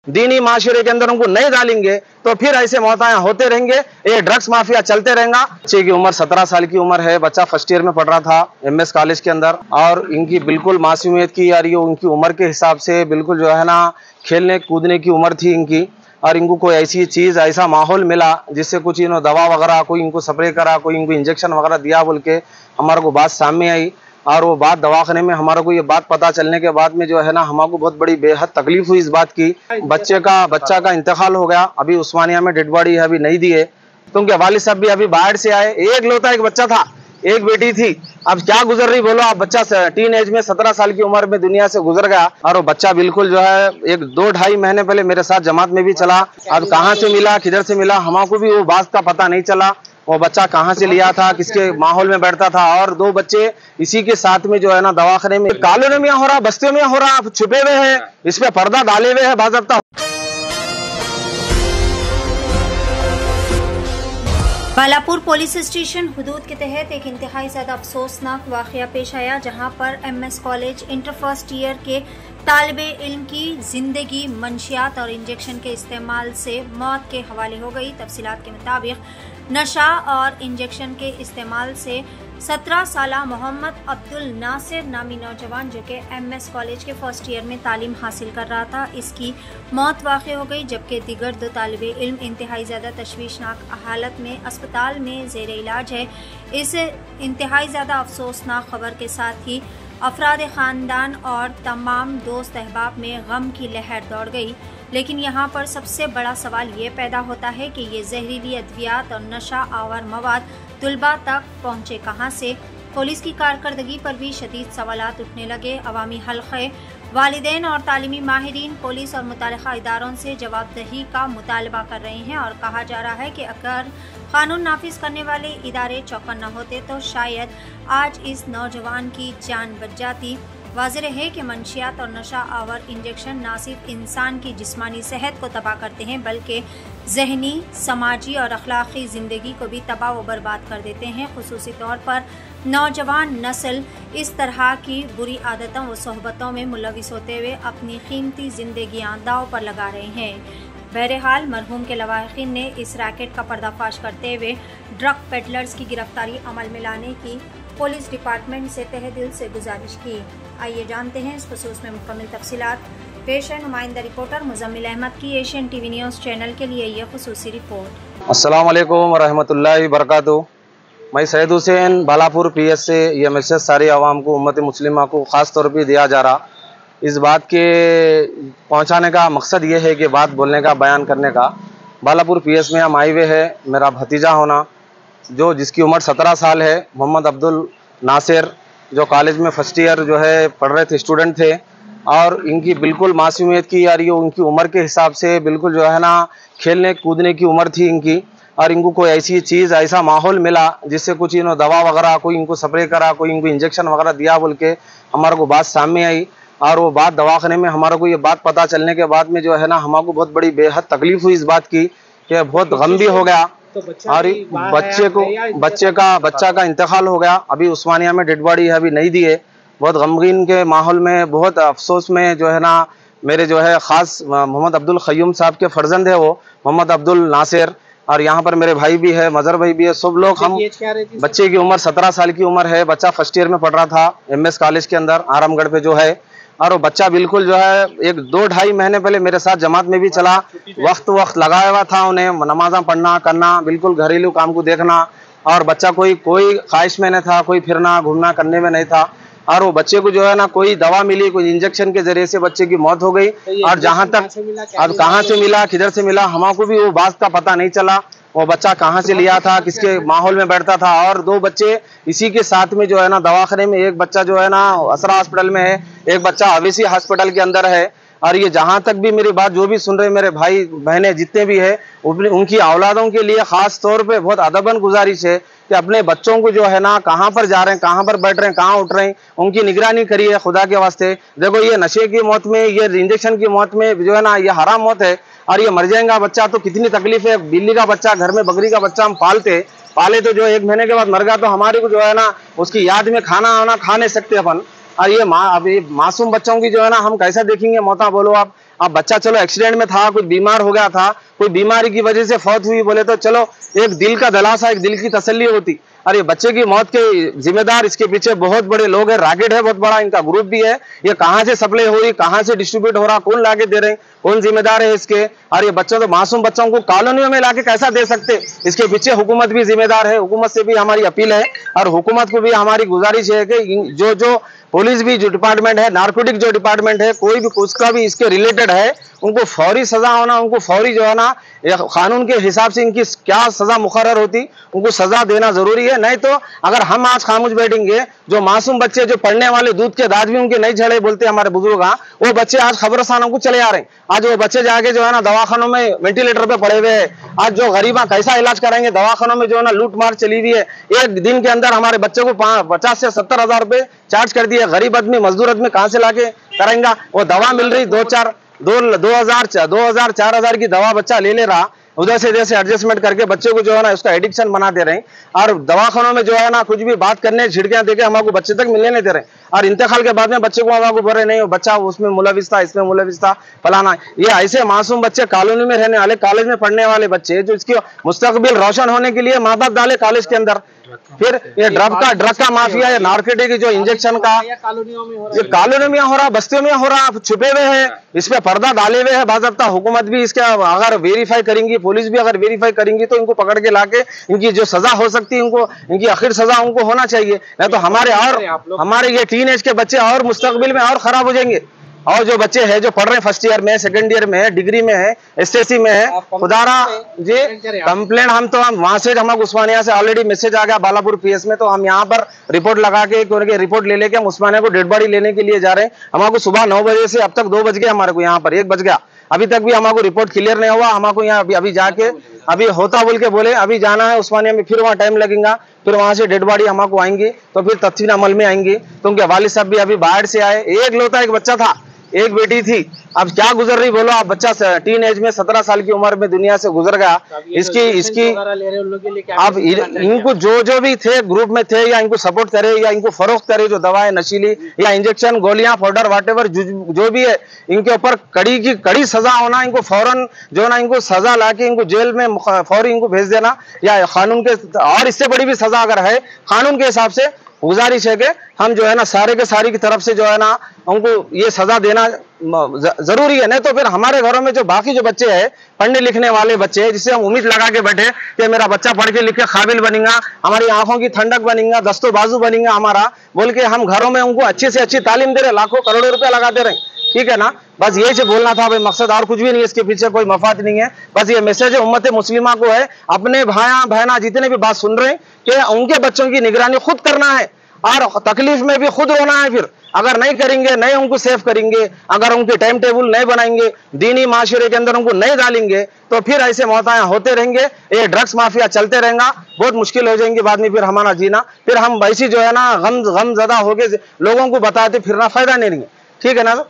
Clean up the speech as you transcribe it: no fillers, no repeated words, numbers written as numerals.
दीनी माशरे के अंदर उनको नहीं डालेंगे तो फिर ऐसे मौताएं होते रहेंगे, ये ड्रग्स माफिया चलते रहेगा। बच्चे की उम्र 17 साल की उम्र है, बच्चा फर्स्ट ईयर में पढ़ रहा था MS कॉलेज के अंदर, और इनकी बिल्कुल मासूमियत की यार, ये उनकी उम्र के हिसाब से बिल्कुल जो है ना खेलने कूदने की उम्र थी इनकी, और इनको कोई ऐसी चीज़ ऐसा माहौल मिला जिससे कुछ इन्होंने दवा वगैरह कोई इनको स्प्रे करा, कोई इनको इंजेक्शन वगैरह दिया बोल के हमारे को बात सामने आई। और वो बात दवाखाने में हमारे को ये बात पता चलने के बाद में जो है ना हमको बहुत बड़ी बेहद तकलीफ हुई इस बात की। बच्चा का इंतकाल हो गया, अभी उस्मानिया में डेड बॉडी है, अभी नहीं दी है, तो उनके वालिद साहब भी अभी बाहर से आए। एक बच्चा था, एक बेटी थी, अब क्या गुजर रही बोलो आप। बच्चा टीन एज में 17 साल की उम्र में दुनिया से गुजर गया, और वो बच्चा बिल्कुल जो है 1-2-2.5 महीने पहले मेरे साथ जमात में भी चला। अब कहाँ से मिला किधर से मिला हमको भी वो बात का पता नहीं चला, वो बच्चा कहाँ से लिया था, किसके माहौल में बैठता था। और 2 बच्चे इसी के साथ में जो है ना दवाखाने में, कॉलोनी में हो रहा, बस्तियों में हो रहा, आप छुपे हुए हैं, इस पे पर्दा डाले हुए हैं बाज़ाब्ता। बालापुर पुलिस स्टेशन हुदूद के तहत एक इंतहाई ज़्यादा अफसोसनाक वाक़या पेश आया, जहां पर MS college inter first year के तालिबे इल्म की जिंदगी मंशियात और इंजेक्शन के इस्तेमाल से मौत के हवाले हो गई। तफसीलात के मुताबिक नशा और इंजेक्शन के इस्तेमाल से 17 साला मोहम्मद अब्दुल नासिर नामी नौजवान, जो कि MS कॉलेज के फर्स्ट ईयर में तालीम हासिल कर रहा था, इसकी मौत वाक़ हो गई, जबकि दीगर 2 तालिबे इल्म इंतहाई ज़्यादा तशवीशनाक हालत में अस्पताल में ज़ेर इलाज है। इस इंतहाई ज़्यादा अफसोसनाक खबर के साथ ही अफराद ख़ानदान और तमाम दोस्त अहबाब में गम की लहर दौड़ गई। लेकिन यहाँ पर सबसे बड़ा सवाल ये पैदा होता है कि ये जहरीली अद्वियात और नशा आवर मवाद तुलबा तक पहुँचे कहाँ से। पुलिस की कारकर्दगी पर भी शदीद सवालात उठने लगे। अवामी हल्क़े, वालिदैन और तालीमी माहिरीन पुलिस और मुताल्लिक़ा इदारों से जवाबदेही का मुतालबा कर रहे हैं, और कहा जा रहा है कि अगर कानून नाफिज करने वाले इदारे चौकन्ना होते तो शायद आज इस नौजवान की जान बच जाती। वाज़ेह है कि मंशियात और नशा आवर इंजेक्शन न सिर्फ इंसान की जिस्मानी सेहत को तबाह करते हैं, बल्कि जहनी, समाजी और अखलाकी ज़िंदगी को भी तबाह व बर्बाद कर देते हैं। खुसूसी तौर पर नौजवान नस्ल इस तरह की बुरी आदतों व सोहबतों में मुलविस होते हुए अपनी कीमती जिंदगियां दांव पर लगा रहे हैं। बहरहाल मरहूम के लवाहिकीन ने इस रैकेट का पर्दाफाश करते हुए ड्रग पेडलर्स की गिरफ्तारी अमल में लाने की पुलिस डिपार्टमेंट से तहे दिल से गुजारिश की। आइए जानते हैं इस खुसूस में मुकम्मल तफसीलात। पेश है नुमाइंदा रिपोर्टर मुजम्मिल अहमद की एशियन TV न्यूज़ चैनल के लिए यह खुसूसी रिपोर्ट। अस्सलाम वालेकुम रहमतुल्लाहि व बरकातुहू। मैं सैयद हुसैन बालापुर PS से ये मैसेज सारी आवाम को, उम्मत मुस्लिमा को ख़ास तौर पर दिया जा रहा। इस बात के पहुंचाने का मकसद ये है कि बात बोलने का, बयान करने का। बालापुर PS में हम आए हुए है, मेरा भतीजा होना जो जिसकी उम्र 17 साल है, मोहम्मद अब्दुल नासिर, जो कॉलेज में फर्स्ट ईयर जो है पढ़ रहे थे, स्टूडेंट थे, और इनकी बिल्कुल मासूमियत की यार, ये उनकी उम्र के हिसाब से बिल्कुल जो है ना खेलने कूदने की उम्र थी इनकी, और इनको कोई ऐसी चीज़ ऐसा माहौल मिला जिससे कुछ इन्होंने दवा वगैरह कोई इनको स्प्रे करा, कोई इनको इंजेक्शन वगैरह दिया बोल के हमारे को बात सामने आई। और वो बात दवाखाने में हमारे को ये बात पता चलने के बाद में जो है ना हमको बहुत बड़ी बेहद तकलीफ हुई इस बात की, कि बहुत गम भी हो गया। और बच्चा का इंतकाल हो गया, अभी उस्मानिया में डेड बॉडी है, अभी नहीं दी है। बहुत गमगीन के माहौल में, बहुत अफसोस में जो है ना मेरे जो है ख़ास मोहम्मद अब्दुल क़य्यूम साहब के फर्जंद है वो मोहम्मद अब्दुल नासिर, और यहाँ पर मेरे भाई भी है, मजर भाई भी है, सब लोग। हम बच्चे की उम्र 17 साल की उम्र है, बच्चा फर्स्ट ईयर में पढ़ रहा था MS कॉलेज के अंदर आरामगढ़ पे जो है, और वो बच्चा बिल्कुल जो है 1-2-2.5 महीने पहले मेरे साथ जमात में भी चला। वक्त लगाया हुआ था उन्हें, नमाज़ा पढ़ना करना, बिल्कुल घरेलू काम को देखना, और बच्चा कोई ख्वाहिश में नहीं था, कोई फिरना घूमना करने में नहीं था। और वो बच्चे को जो है ना कोई दवा मिली, कोई इंजेक्शन के जरिए से बच्चे की मौत हो गई। और जहाँ तक अब कहाँ से मिला किधर से मिला हमको भी वो बात का पता नहीं चला, वो बच्चा कहाँ से लिया था, किसके माहौल में बैठता था। और 2 बच्चे इसी के साथ में जो है ना दवाखाने में, एक बच्चा जो है ना असरा हॉस्पिटल में है, एक बच्चा अवेसी हॉस्पिटल के अंदर है। और ये जहाँ तक भी मेरी बात जो भी सुन रहे मेरे भाई बहनें जितने भी है, उनकी औलादों के लिए ख़ास तौर पे बहुत अदबन गुजारिश है कि अपने बच्चों को जो है ना कहाँ पर जा रहे हैं, कहाँ पर बैठ रहे हैं, कहाँ उठ रहे हैं, उनकी निगरानी करिए खुदा के वास्ते। देखो ये नशे की मौत में, ये इंजेक्शन की मौत में जो है ना ये हराम मौत है, और ये मर जाएगा बच्चा तो कितनी तकलीफ है। बिल्ली का बच्चा, घर में बकरी का बच्चा हम पाले तो जो 1 महीने के बाद मर गया तो हमारे को जो है ना उसकी याद में खाना वाना खा नहीं सकते अपन। और ये अभी मासूम बच्चों की जो है ना हम कैसा देखेंगे मौता, बोलो आप। अब बच्चा चलो एक्सीडेंट में था, कुछ बीमार हो गया था, कोई बीमारी की वजह से फौत हुई बोले तो चलो एक दिल का दिलासा, एक दिल की तसल्ली होती। अरे बच्चे की मौत के जिम्मेदार इसके पीछे बहुत बड़े लोग हैं, रैकेट है बहुत बड़ा, इनका ग्रुप भी है। ये कहाँ से सप्लाई हो रही, कहाँ से डिस्ट्रीब्यूट हो रहा, कौन लाके दे रहे हैं, कौन जिम्मेदार है इसके। और ये बच्चों तो मासूम बच्चों को कॉलोनियों में लाके कैसा दे सकते, इसके पीछे हुकूमत भी जिम्मेदार है। हुकूमत से भी हमारी अपील है और हुकूमत को भी हमारी गुजारिश है कि जो पुलिस भी जो डिपार्टमेंट है, नारकोटिक जो डिपार्टमेंट है, कोई भी उसका भी इसके रिलेटेड है, उनको फौरी सजा होना, उनको फौरी जो है ना कानून के हिसाब से इनकी क्या सजा मुकर्रर होती, उनको सजा देना जरूरी है। नहीं तो अगर हम आज खामोश बैठेंगे, जो मासूम बच्चे जो पढ़ने वाले दूध के दाद भी उनके नहीं झड़े बोलते हमारे बुजुर्ग, वो बच्चे आज खबरस्तानों को चले आ रहे हैं। आज वो बच्चे जाके जो है ना दवाखानों में वेंटिलेटर पे पड़े हुए हैं। आज जो गरीबा कैसा इलाज कराएंगे, दवाखानों में जो है ना लूट मार चली हुई है। एक दिन के अंदर हमारे बच्चे को 50 से 70 हजार रुपए चार्ज कर दिए। गरीब आदमी, मजदूर आदमी कहाँ से लाके कराएंगा। वो दवा मिल रही 2,000-4,000 की दवा बच्चा ले रहा, उधर से जैसे एडजस्टमेंट करके बच्चे को जो है ना उसका एडिक्शन बना दे रहे हैं। और दवाखानों में जो है ना कुछ भी बात करने, झिड़कियां देके हमको बच्चे तक मिलने नहीं दे रहे। और इंतकाल के बाद में बच्चे को हमको बोल रहे नहीं बच्चा उसमें मुलविस था, इसमें मुलविस था, फलाना। ये ऐसे मासूम बच्चे, कॉलोनी में रहने वाले, कॉलेज में पढ़ने वाले बच्चे, जो इसकी मुस्तकबिल रोशन होने के लिए माँ बाप डाले कॉलेज के अंदर, फिर ये ड्रग का माफिया, ये नार्कोटिक जो इंजेक्शन का, ये कॉलोनियों में हो रहा, बस्तियों में हो रहा, छुपे हुए हैं, इस पे पर्दा डाले हुए हैं। बाज़ाब्ता हुकूमत भी इसका अगर वेरीफाई करेंगी, पुलिस भी अगर वेरीफाई करेंगी तो इनको पकड़ के लाके इनकी जो सजा हो सकती है, इनको इनकी आखिर सजा उनको होना चाहिए। नहीं तो हमारे ये टीन एज के बच्चे और मुस्तकबिल में और खराब हो जाएंगे। और जो बच्चे हैं जो पढ़ रहे हैं फर्स्ट ईयर में, सेकंड ईयर में है, डिग्री में है, एसएससी में है, खुदारा जी कंप्लेंट हम वहां से हमारे उस्मानिया से ऑलरेडी मैसेज आ गया बालापुर पीएस में। तो हम यहाँ पर रिपोर्ट लगा के रिपोर्ट ले लेके हम उस्मानिया को डेड बॉडी लेने के लिए जा रहे हैं। हमारे सुबह 9 बजे से अब तक 2 बज गए, हमारे को यहाँ पर 1 बज गया, अभी तक भी हमारे रिपोर्ट क्लियर नहीं हुआ। हमारे यहाँ अभी जाके अभी होता बोल के बोले अभी जाना है उस्मानिया में, फिर वहाँ टाइम लगेगा, फिर वहां से डेड बॉडी हमारे आएंगी तो फिर तफ्सील अमल में आएंगी। तो उनके वालिद साहब भी अभी बाहर से आए, एक बच्चा था, एक बेटी थी, अब क्या गुजर रही बोलो आप। बच्चा टीन एज में 17 साल की उम्र में दुनिया से गुजर गया। इसकी अब इनको जो भी थे ग्रुप में थे, या इनको सपोर्ट करे या इनको फरोख्त करे, जो दवाएं नशीली या इंजेक्शन, गोलियां, पाउडर, व्हाटएवर जो भी है, इनके ऊपर कड़ी सजा होना। इनको फौरन जो है ना इनको सजा लाके इनको जेल में फौरी इनको भेज देना, या कानून के और इससे बड़ी भी सजा अगर है कानून के हिसाब से। गुजारिश है कि हम जो है ना सारे के सारी की तरफ से जो है ना उनको ये सजा देना जरूरी है। नहीं तो फिर हमारे घरों में जो बाकी जो बच्चे हैं, पढ़ने लिखने वाले बच्चे हैं, जिससे हम उम्मीद लगा के बैठे कि मेरा बच्चा पढ़ के लिख के काबिल बनेगा, हमारी आंखों की ठंडक बनेगा, दस्तों बाजू बनेगा हमारा, बोल के हम घरों में उनको अच्छी से अच्छी तालीम दे रहे, लाखों करोड़ों रुपया लगा दे रहे हैं। ठीक है ना, बस यही से बोलना था भाई, मकसद और कुछ भी नहीं है, इसके पीछे कोई मफाद नहीं है। बस ये मैसेज है उम्मत मुस्लिमा को है, अपने भाया बहना जितने भी बात सुन रहे हैं कि उनके बच्चों की निगरानी खुद करना है और तकलीफ में भी खुद रोना है। फिर अगर नहीं करेंगे, नहीं उनको सेफ करेंगे, अगर उनके टाइम टेबल नहीं बनाएंगे, दीनी माशरे के अंदर उनको नहीं डालेंगे, तो फिर ऐसे मौताएं होते रहेंगे, ये ड्रग्स माफिया चलते रहेगा, बहुत मुश्किल हो जाएंगी बाद में फिर हमारा जीना। फिर हम वैसी जो है ना गम ज़दा हो गए लोगों को बताते फिरना फायदा नहीं है। ठीक है ना।